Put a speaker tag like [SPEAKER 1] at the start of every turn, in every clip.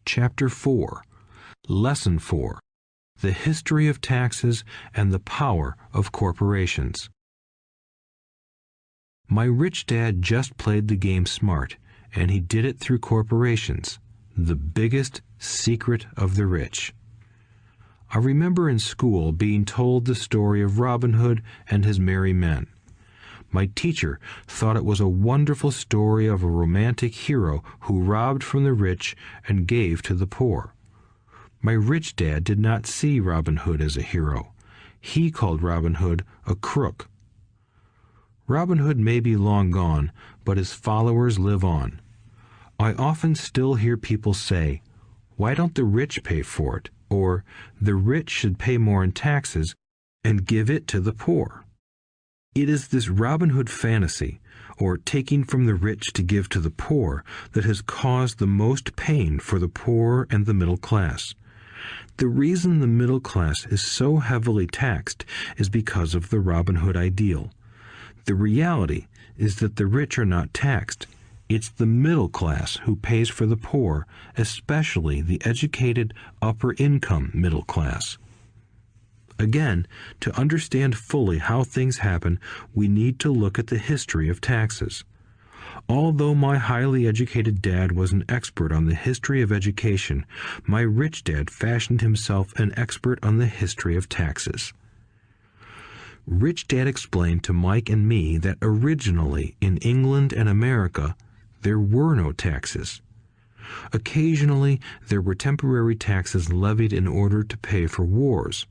[SPEAKER 1] Chapter 4, Lesson 4, The History of Taxes and the Power of Corporations. My rich dad just played the game smart, and he did it through corporations, the biggest secret of the rich. I remember in school being told the story of Robin Hood and his merry men. My teacher thought it was a wonderful story of a romantic hero who robbed from the rich and gave to the poor. My rich dad did not see Robin Hood as a hero. He called Robin Hood a crook. Robin Hood may be long gone, but his followers live on. I often still hear people say, "Why don't the rich pay for it?" Or, "The rich should pay more in taxes and give it to the poor." It is this Robin Hood fantasy, or taking from the rich to give to the poor, that has caused the most pain for the poor and the middle class. The reason the middle class is so heavily taxed is because of the Robin Hood ideal. The reality is that the rich are not taxed. It's the middle class who pays for the poor, especially the educated upper-income middle class. Again, to understand fully how things happen, we need to look at the history of taxes. Although my highly educated dad was an expert on the history of education, my rich dad fashioned himself an expert on the history of taxes. Rich Dad explained to Mike and me that originally in England and America, there were no taxes. Occasionally, there were temporary taxes levied in order to pay for wars.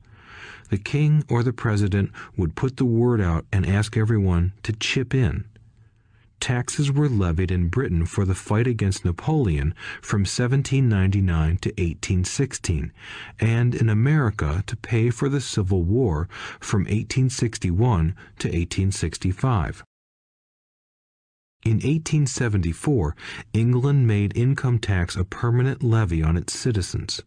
[SPEAKER 1] The king or the president would put the word out and ask everyone to chip in. Taxes were levied in Britain for the fight against Napoleon from 1799 to 1816, and in America to pay for the Civil War from 1861 to 1865. In 1874, England made income tax a permanent levy on its citizens.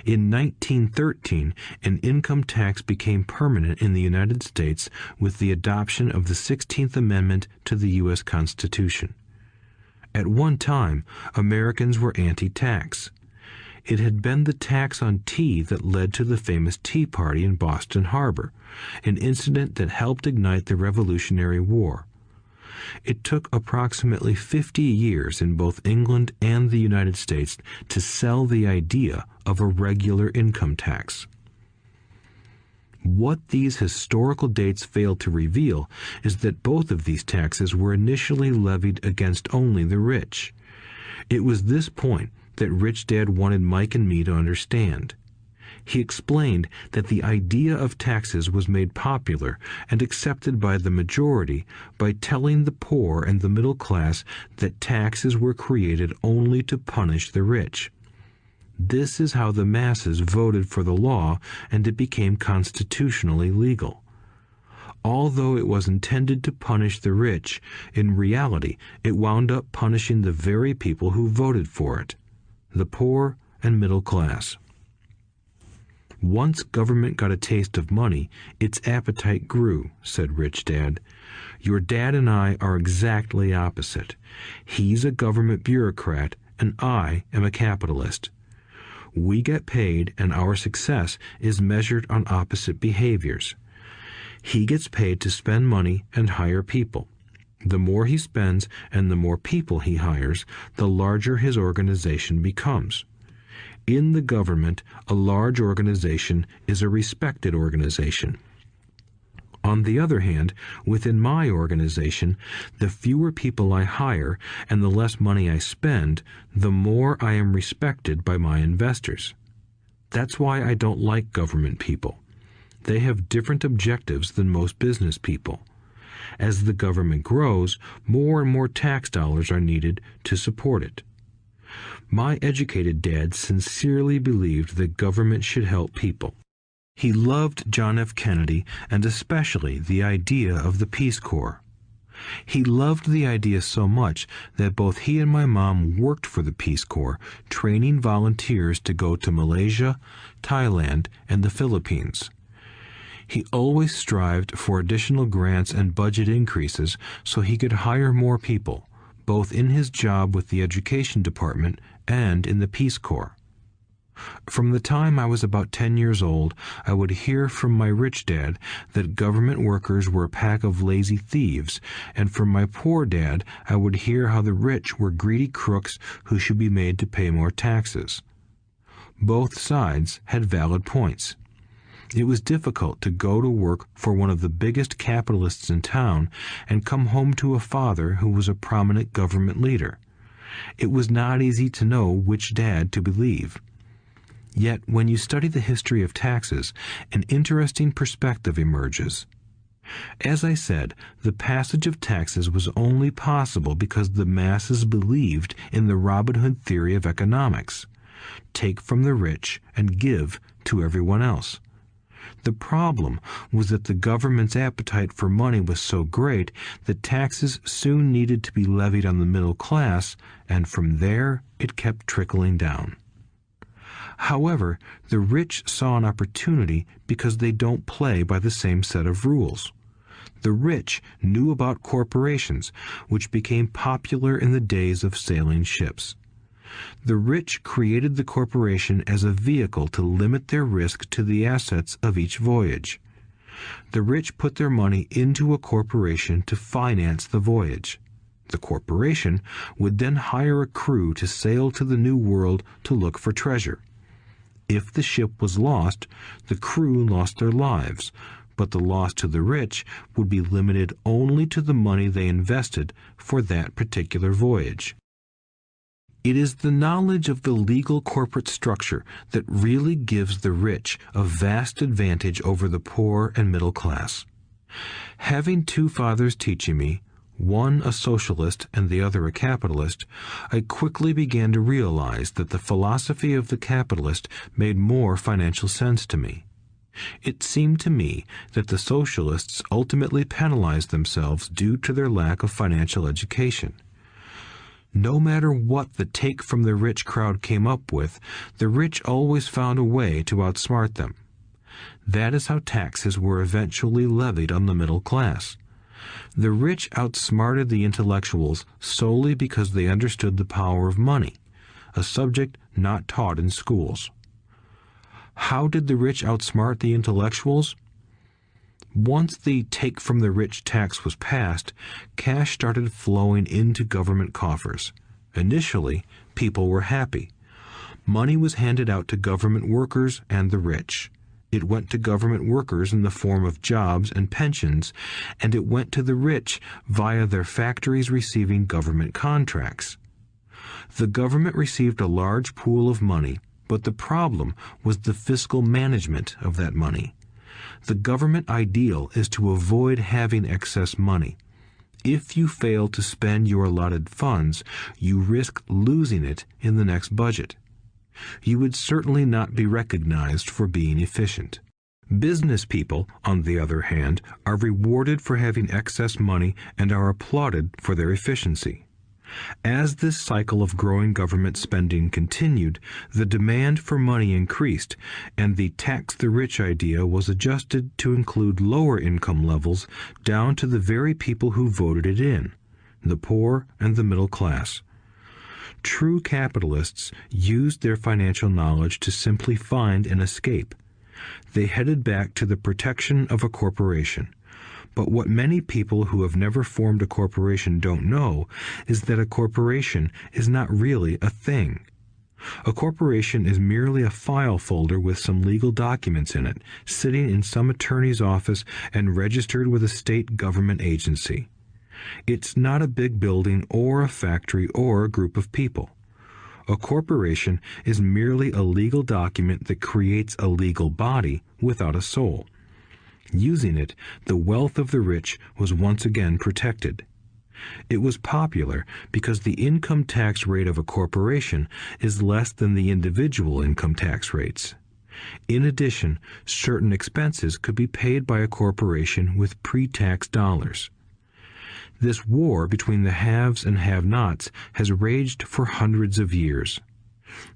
[SPEAKER 1] In 1913, an income tax became permanent in the United States with the adoption of the 16th Amendment to the U.S. Constitution. At one time, Americans were anti-tax. It had been the tax on tea that led to the famous Tea Party in Boston Harbor, an incident that helped ignite the Revolutionary War. It took approximately 50 years in both England and the United States to sell the idea of a regular income tax. What these historical dates fail to reveal is that both of these taxes were initially levied against only the rich. It was this point that Rich Dad wanted Mike and me to understand. He explained that the idea of taxes was made popular and accepted by the majority by telling the poor and the middle class that taxes were created only to punish the rich. This is how the masses voted for the law, and it became constitutionally legal. Although it was intended to punish the rich, in reality it wound up punishing the very people who voted for it, the poor and middle class. Once government got a taste of money, its appetite grew, said Rich Dad. Your dad and I are exactly opposite. He's a government bureaucrat, and I am a capitalist. We get paid, and our success is measured on opposite behaviors. He gets paid to spend money and hire people. The more he spends and the more people he hires, the larger his organization becomes. In the government, a large organization is a respected organization. On the other hand, within my organization, the fewer people I hire and the less money I spend, the more I am respected by my investors. That's why I don't like government people. They have different objectives than most business people. As the government grows, more and more tax dollars are needed to support it. My educated dad sincerely believed that government should help people. He loved John F. Kennedy and especially the idea of the Peace Corps. He loved the idea so much that both he and my mom worked for the Peace Corps, training volunteers to go to Malaysia, Thailand, and the Philippines. He always strived for additional grants and budget increases so he could hire more people, both in his job with the Education Department and in the Peace Corps. From the time I was about 10 years old, I would hear from my rich dad that government workers were a pack of lazy thieves, and from my poor dad I would hear how the rich were greedy crooks who should be made to pay more taxes. Both sides had valid points. It was difficult to go to work for one of the biggest capitalists in town and come home to a father who was a prominent government leader. It was not easy to know which dad to believe. Yet, when you study the history of taxes, an interesting perspective emerges. As I said, the passage of taxes was only possible because the masses believed in the Robin Hood theory of economics. Take from the rich and give to everyone else. The problem was that the government's appetite for money was so great that taxes soon needed to be levied on the middle class, and from there it kept trickling down. However, the rich saw an opportunity because they don't play by the same set of rules. The rich knew about corporations, which became popular in the days of sailing ships. The rich created the corporation as a vehicle to limit their risk to the assets of each voyage. The rich put their money into a corporation to finance the voyage. The corporation would then hire a crew to sail to the New World to look for treasure. If the ship was lost, the crew lost their lives, but the loss to the rich would be limited only to the money they invested for that particular voyage. It is the knowledge of the legal corporate structure that really gives the rich a vast advantage over the poor and middle class. Having two fathers teaching me, one a socialist and the other a capitalist, I quickly began to realize that the philosophy of the capitalist made more financial sense to me. It seemed to me that the socialists ultimately penalized themselves due to their lack of financial education. No matter what the take from the rich crowd came up with, the rich always found a way to outsmart them. That is how taxes were eventually levied on the middle class. The rich outsmarted the intellectuals solely because they understood the power of money, a subject not taught in schools. How did the rich outsmart the intellectuals? Once the take from the rich tax was passed, cash started flowing into government coffers. Initially, people were happy. Money was handed out to government workers and the rich. It went to government workers in the form of jobs and pensions, and it went to the rich via their factories receiving government contracts. The government received a large pool of money, but the problem was the fiscal management of that money. The government ideal is to avoid having excess money. If you fail to spend your allotted funds, you risk losing it in the next budget. You would certainly not be recognized for being efficient. Business people, on the other hand, are rewarded for having excess money and are applauded for their efficiency. As this cycle of growing government spending continued, the demand for money increased, and the tax the rich idea was adjusted to include lower income levels down to the very people who voted it in, the poor and the middle class. True capitalists used their financial knowledge to simply find an escape. They headed back to the protection of a corporation. But what many people who have never formed a corporation don't know is that a corporation is not really a thing. A corporation is merely a file folder with some legal documents in it, sitting in some attorney's office and registered with a state government agency. It's not a big building or a factory or a group of people. A corporation is merely a legal document that creates a legal body without a soul. Using it, the wealth of the rich was once again protected. It was popular because the income tax rate of a corporation is less than the individual income tax rates. In addition, certain expenses could be paid by a corporation with pre-tax dollars. This war between the haves and have-nots has raged for hundreds of years.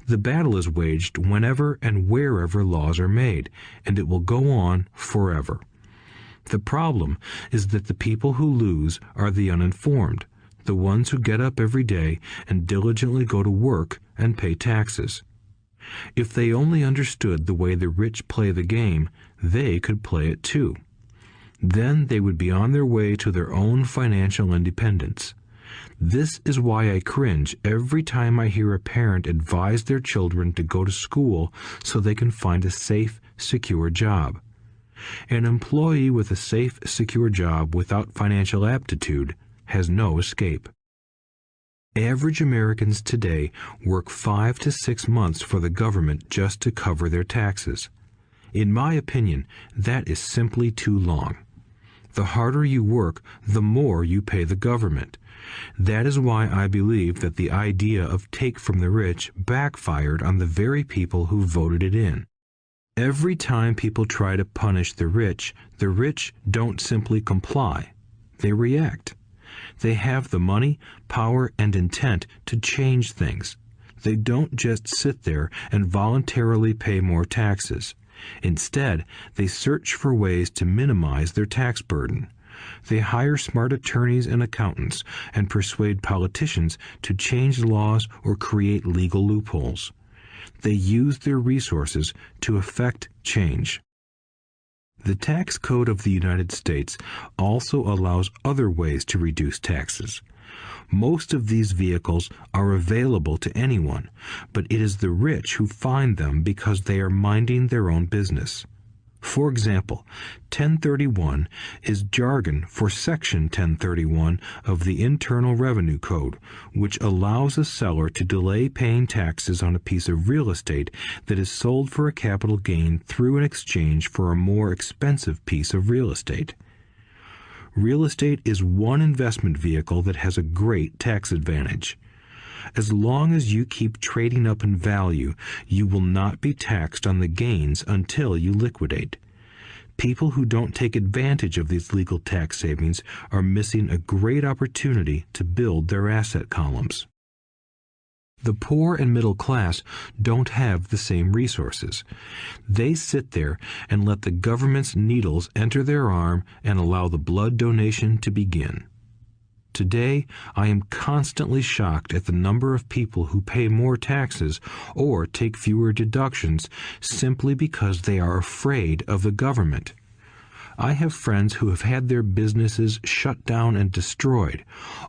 [SPEAKER 1] The battle is waged whenever and wherever laws are made, and it will go on forever. The problem is that the people who lose are the uninformed, the ones who get up every day and diligently go to work and pay taxes. If they only understood the way the rich play the game, they could play it too. Then they would be on their way to their own financial independence. This is why I cringe every time I hear a parent advise their children to go to school so they can find a safe, secure job. An employee with a safe, secure job without financial aptitude has no escape. Average Americans today work 5 to 6 months for the government just to cover their taxes. In my opinion, that is simply too long. The harder you work, the more you pay the government. That is why I believe that the idea of take from the rich backfired on the very people who voted it in. Every time people try to punish the rich don't simply comply. They react. They have the money, power, and intent to change things. They don't just sit there and voluntarily pay more taxes. Instead, they search for ways to minimize their tax burden. They hire smart attorneys and accountants and persuade politicians to change laws or create legal loopholes. They use their resources to effect change. The tax code of the United States also allows other ways to reduce taxes. Most of these vehicles are available to anyone, but it is the rich who find them because they are minding their own business. For example, 1031 is jargon for Section 1031 of the Internal Revenue Code, which allows a seller to delay paying taxes on a piece of real estate that is sold for a capital gain through an exchange for a more expensive piece of real estate. Real estate is one investment vehicle that has a great tax advantage. As long as you keep trading up in value, you will not be taxed on the gains until you liquidate. People who don't take advantage of these legal tax savings are missing a great opportunity to build their asset columns. The poor and middle class don't have the same resources. They sit there and let the government's needles enter their arm and allow the blood donation to begin. Today, I am constantly shocked at the number of people who pay more taxes or take fewer deductions simply because they are afraid of the government. I have friends who have had their businesses shut down and destroyed,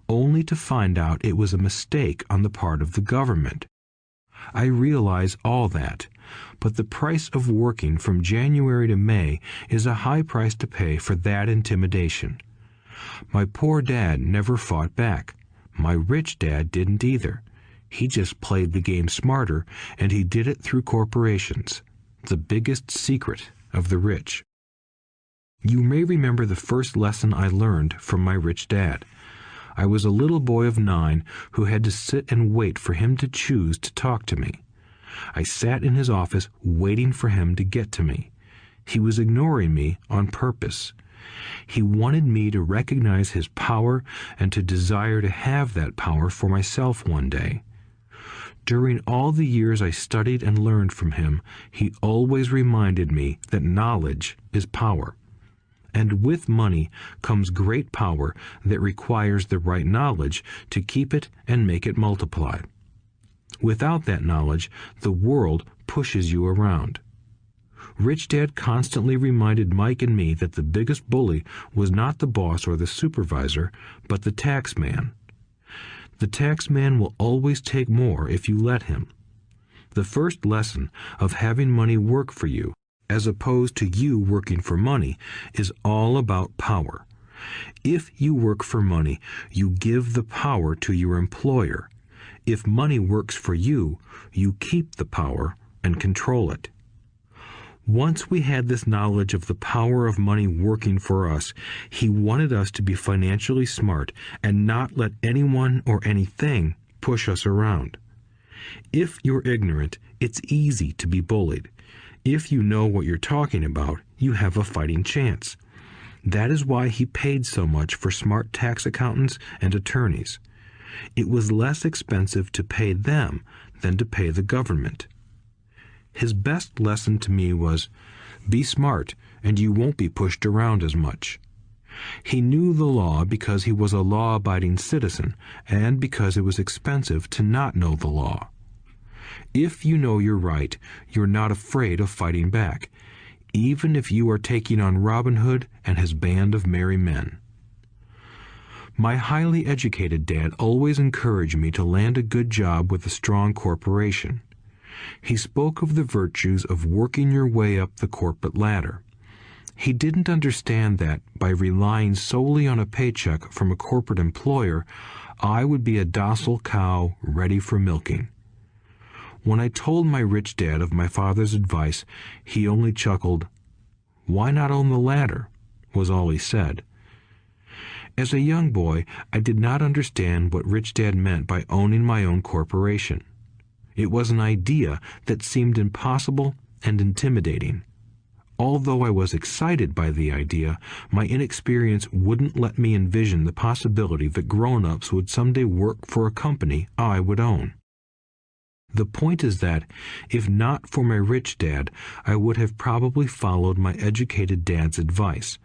[SPEAKER 1] only to find out it was a mistake on the part of the government. I realize all that, but the price of working from January to May is a high price to pay for that intimidation. My poor dad never fought back. My rich dad didn't either. He just played the game smarter, and he did it through corporations, the biggest secret of the rich. You may remember the first lesson I learned from my rich dad. I was a little boy of 9 who had to sit and wait for him to choose to talk to me. I sat in his office waiting for him to get to me. He was ignoring me on purpose. He wanted me to recognize his power and to desire to have that power for myself one day. During all the years I studied and learned from him, he always reminded me that knowledge is power. And with money comes great power that requires the right knowledge to keep it and make it multiply. Without that knowledge, the world pushes you around. Rich Dad constantly reminded Mike and me that the biggest bully was not the boss or the supervisor, but the tax man. The tax man will always take more if you let him. The first lesson of having money work for you, as opposed to you working for money, is all about power. If you work for money, you give the power to your employer. If money works for you, you keep the power and control it. Once we had this knowledge of the power of money working for us, he wanted us to be financially smart and not let anyone or anything push us around. If you're ignorant, it's easy to be bullied. If you know what you're talking about, you have a fighting chance. That is why he paid so much for smart tax accountants and attorneys. It was less expensive to pay them than to pay the government. His best lesson to me was, be smart and you won't be pushed around as much. He knew the law because he was a law-abiding citizen and because it was expensive to not know the law. If you know you're right, you're not afraid of fighting back, even if you are taking on Robin Hood and his band of merry men. My highly educated dad always encouraged me to land a good job with a strong corporation. He spoke of the virtues of working your way up the corporate ladder. He didn't understand that, by relying solely on a paycheck from a corporate employer, I would be a docile cow ready for milking. When I told my rich dad of my father's advice, he only chuckled. "Why not own the ladder?" was all he said. As a young boy, I did not understand what Rich Dad meant by owning my own corporation. It was an idea that seemed impossible and intimidating. Although I was excited by the idea, my inexperience wouldn't let me envision the possibility that grown-ups would someday work for a company I would own. The point is that, if not for my rich dad, I would have probably followed my educated dad's advice.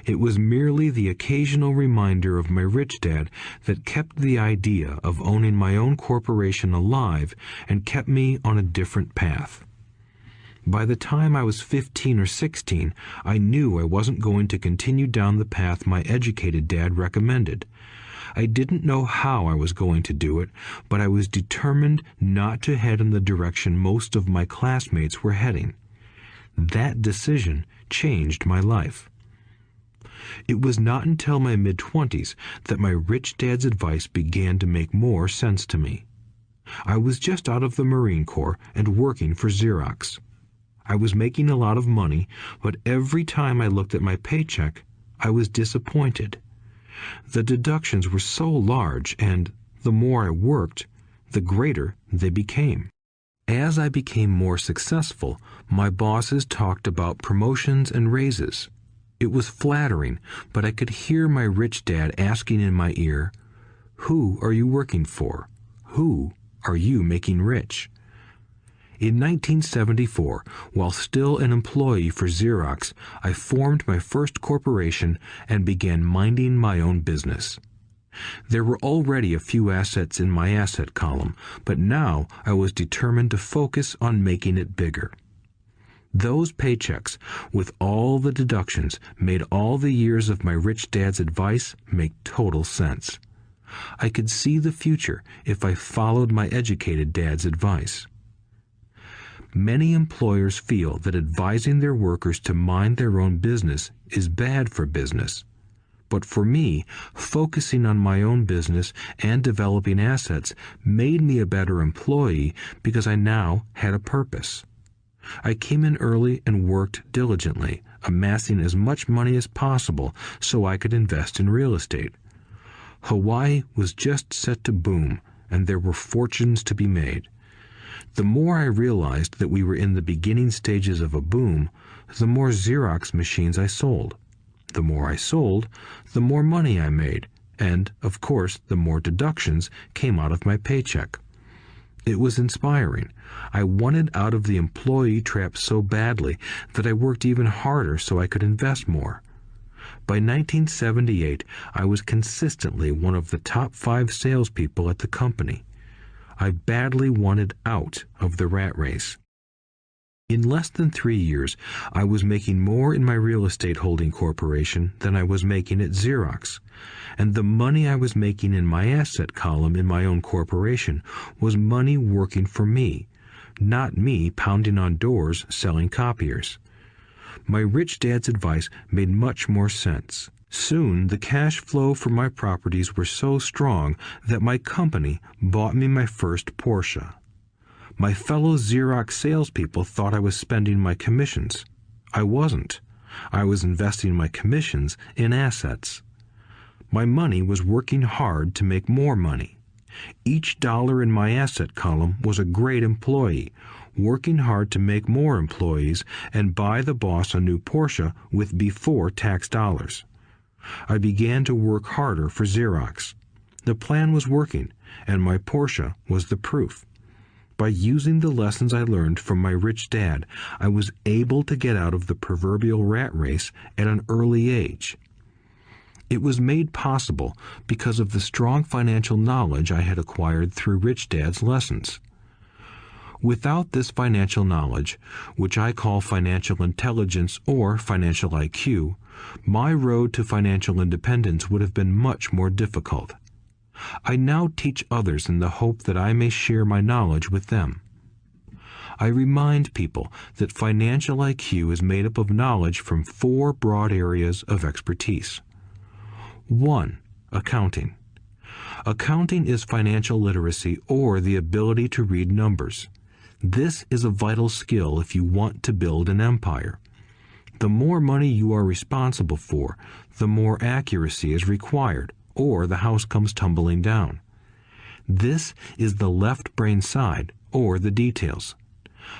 [SPEAKER 1] It was merely the occasional reminder of my rich dad that kept the idea of owning my own corporation alive and kept me on a different path. By the time I was 15 or 16, I knew I wasn't going to continue down the path my educated dad recommended. I didn't know how I was going to do it, but I was determined not to head in the direction most of my classmates were heading. That decision changed my life. It was not until my mid-20s that my rich dad's advice began to make more sense to me. I was just out of the Marine Corps and working for Xerox. I was making a lot of money, but every time I looked at my paycheck, I was disappointed. The deductions were so large, and the more I worked, the greater they became. As I became more successful, my bosses talked about promotions and raises. It was flattering, but I could hear my rich dad asking in my ear, "Who are you working for? Who are you making rich?" In 1974, while still an employee for Xerox, I formed my first corporation and began minding my own business. There were already a few assets in my asset column, but now I was determined to focus on making it bigger. Those paychecks, with all the deductions, made all the years of my rich dad's advice make total sense. I could see the future if I followed my educated dad's advice. Many employers feel that advising their workers to mind their own business is bad for business. But for me, focusing on my own business and developing assets made me a better employee because I now had a purpose. I came in early and worked diligently, amassing as much money as possible so I could invest in real estate. Hawaii was just set to boom, and there were fortunes to be made. The more I realized that we were in the beginning stages of a boom, the more Xerox machines I sold. The more I sold, the more money I made, and, of course, the more deductions came out of my paycheck. It was inspiring. I wanted out of the employee trap so badly that I worked even harder so I could invest more. By 1978, I was consistently one of the top 5 salespeople at the company. I badly wanted out of the rat race. In less than 3 years, I was making more in my real estate holding corporation than I was making at Xerox, and the money I was making in my asset column in my own corporation was money working for me, not me pounding on doors selling copiers. My rich dad's advice made much more sense. Soon, the cash flow from my properties were so strong that my company bought me my first Porsche. My fellow Xerox salespeople thought I was spending my commissions. I wasn't. I was investing my commissions in assets. My money was working hard to make more money. Each dollar in my asset column was a great employee, working hard to make more employees and buy the boss a new Porsche with before-tax dollars. I began to work harder for Xerox. The plan was working, and my Porsche was the proof. By using the lessons I learned from my rich dad, I was able to get out of the proverbial rat race at an early age. It was made possible because of the strong financial knowledge I had acquired through Rich Dad's lessons. Without this financial knowledge, which I call financial intelligence or financial IQ, my road to financial independence would have been much more difficult. I now teach others in the hope that I may share my knowledge with them. I remind people that financial IQ is made up of knowledge from 4 broad areas of expertise. 1. Accounting. Accounting is financial literacy or the ability to read numbers. This is a vital skill if you want to build an empire. The more money you are responsible for, the more accuracy is required, or the house comes tumbling down. This is the left brain side, or the details.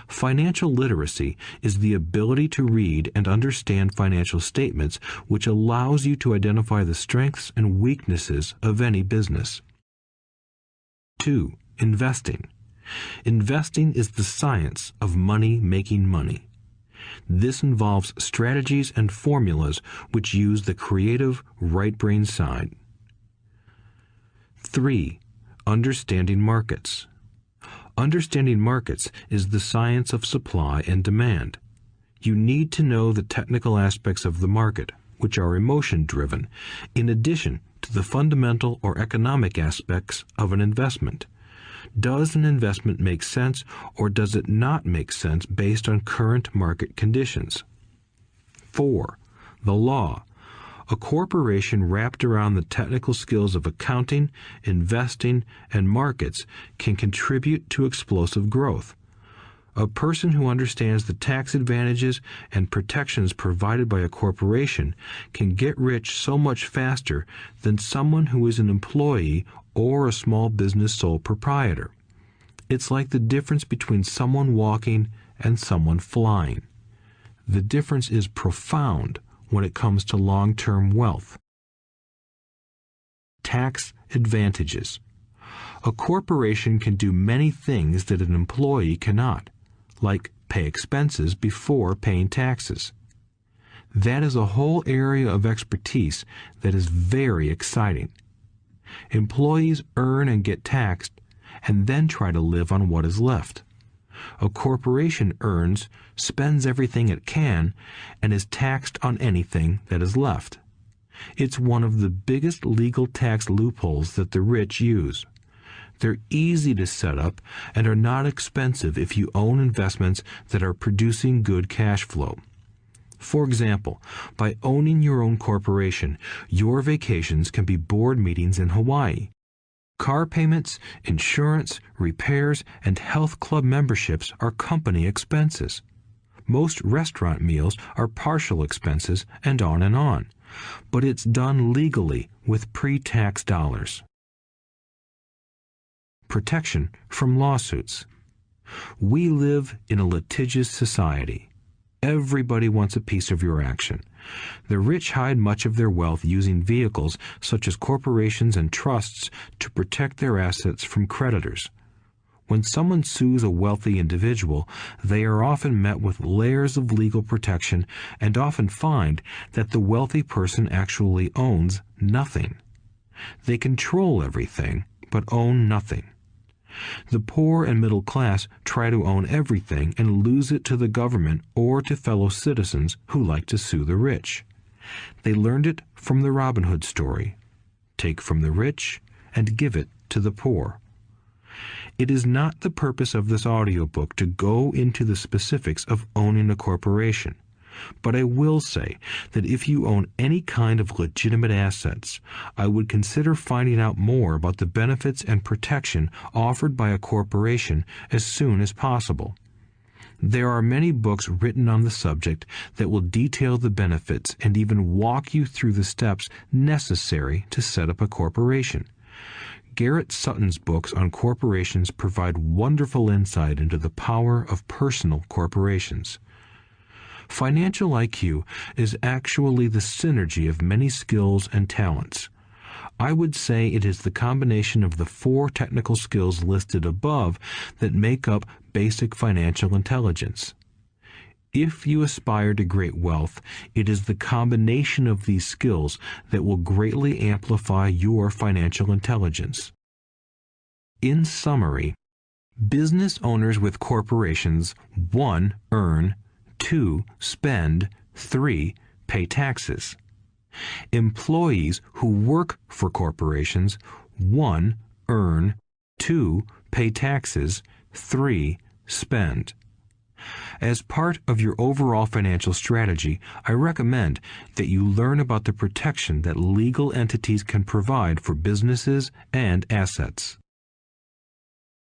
[SPEAKER 1] Financial literacy is the ability to read and understand financial statements, which allows you to identify the strengths and weaknesses of any business. 2. Investing. Investing is the science of money making money. This involves strategies and formulas which use the creative right brain side. 3. Understanding markets. Understanding markets is the science of supply and demand. You need to know the technical aspects of the market, which are emotion-driven, in addition to the fundamental or economic aspects of an investment. Does an investment make sense or does it not make sense based on current market conditions? 4. The law. A corporation wrapped around the technical skills of accounting, investing, and markets can contribute to explosive growth. A person who understands the tax advantages and protections provided by a corporation can get rich so much faster than someone who is an employee or a small business sole proprietor. It's like the difference between someone walking and someone flying. The difference is profound when it comes to long-term wealth. Tax advantages. A corporation can do many things that an employee cannot, like pay expenses before paying taxes. That is a whole area of expertise that is very exciting. Employees earn and get taxed and then try to live on what is left. A corporation earns, spends everything it can, and is taxed on anything that is left. It's one of the biggest legal tax loopholes that the rich use. They're easy to set up and are not expensive if you own investments that are producing good cash flow. For example, by owning your own corporation, your vacations can be board meetings in Hawaii. Car payments, insurance, repairs, and health club memberships are company expenses. Most restaurant meals are partial expenses, and on. But it's done legally with pre-tax dollars. Protection from lawsuits. We live in a litigious society. Everybody wants a piece of your action. The rich hide much of their wealth using vehicles such as corporations and trusts to protect their assets from creditors. When someone sues a wealthy individual, they are often met with layers of legal protection and often find that the wealthy person actually owns nothing. They control everything, but own nothing. The poor and middle class try to own everything and lose it to the government or to fellow citizens who like to sue the rich. They learned it from the Robin Hood story. Take from the rich and give it to the poor. It is not the purpose of this audiobook to go into the specifics of owning a corporation, but I will say that if you own any kind of legitimate assets, I would consider finding out more about the benefits and protection offered by a corporation as soon as possible. There are many books written on the subject that will detail the benefits and even walk you through the steps necessary to set up a corporation. Garrett Sutton's books on corporations provide wonderful insight into the power of personal corporations. Financial IQ is actually the synergy of many skills and talents. I would say it is the combination of the 4 technical skills listed above that make up basic financial intelligence. If you aspire to great wealth, it is the combination of these skills that will greatly amplify your financial intelligence. In summary, Business owners with corporations 1. Earn, 2. Spend, 3. Pay taxes. Employees who work for corporations 1. Earn, 2. Pay taxes, 3. Spend. As part of your overall financial strategy, I recommend that you learn about the protection that legal entities can provide for businesses and assets.